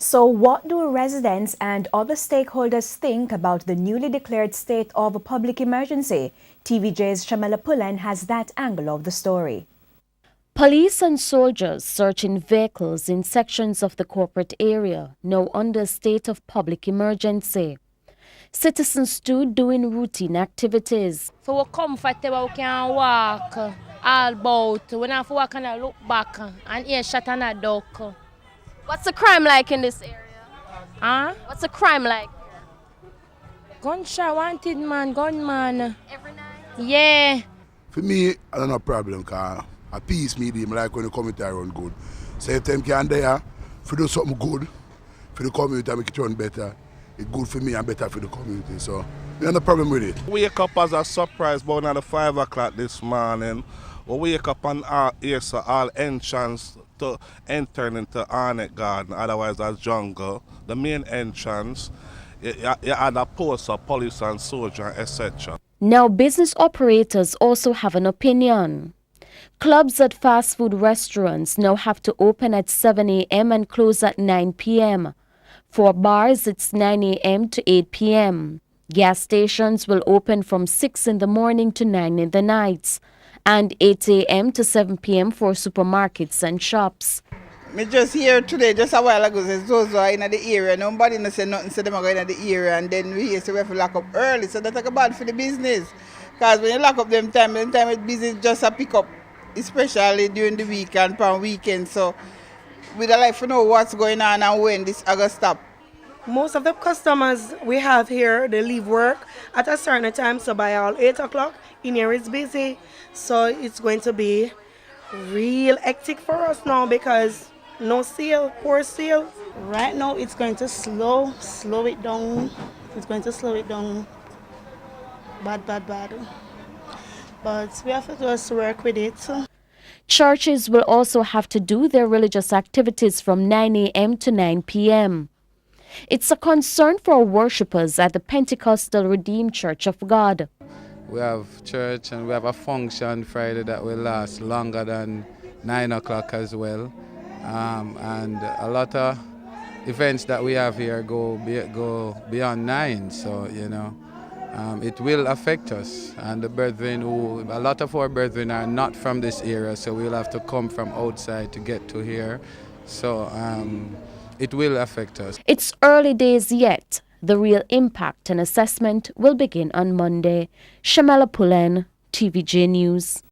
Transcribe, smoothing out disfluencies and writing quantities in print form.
So what do residents and other stakeholders think about the newly declared state of a public emergency? TVJ's Shamela Pullen has that angle of the story. Police and soldiers searching vehicles in sections of the corporate area now under a state of public emergency. Citizens too doing routine activities. For we're comfortable, we can walk all about. We don't have to walk and look back and hear shot and a duck. What's the crime like in this area? Huh? What's the crime like? Gunshot, wanted man, gunman. Every night? Yeah. For me, I don't have a problem because a peace medium like when the community run good. So if them can there, if you do something good for the community and make it run better, it's good for me and better for the community. So we have no problem with it. Wake up as a surprise about at 5 o'clock this morning. We wake up and here's all entrance to enter into Arnett Garden, otherwise as jungle. The main entrance, you had a post of police and soldier, etc. Now business operators also have an opinion. Clubs at fast food restaurants now have to open at 7 a.m. and close at 9 p.m. For bars, it's 9 a.m. to 8 p.m. Gas stations will open from 6 in the morning to 9 in the nights, and 8 a.m. to 7 p.m. for supermarkets and shops. Me just here today, just a while ago, says those are in the area. Nobody no say nothing, say them are going in the area, and then we hear say we have to lock up early. So that's like bad for the business. Because when you lock up them time with business just a pick up, especially during the week and on weekends. So we'd like to know what's going on and when this is going to stop. Most of the customers we have here, they leave work at a certain time, so by all 8 o'clock, in here it's busy. So it's going to be real hectic for us now because no sale, poor sale. Right now it's going to slow it down. It's going to slow it down. Bad. But we have to just work with it. Churches will also have to do their religious activities from 9 a.m. to 9 p.m. It's a concern for worshippers at the Pentecostal Redeemed Church of God. We have church and we have a function Friday that will last longer than 9 o'clock as well. And a lot of events that we have here go beyond 9, so it will affect us. And the brethren a lot of our brethren are not from this area, so we'll have to come from outside to get to here. So it will affect us. It's early days yet. The real impact and assessment will begin on Monday. Shamela Pullen, TVJ News.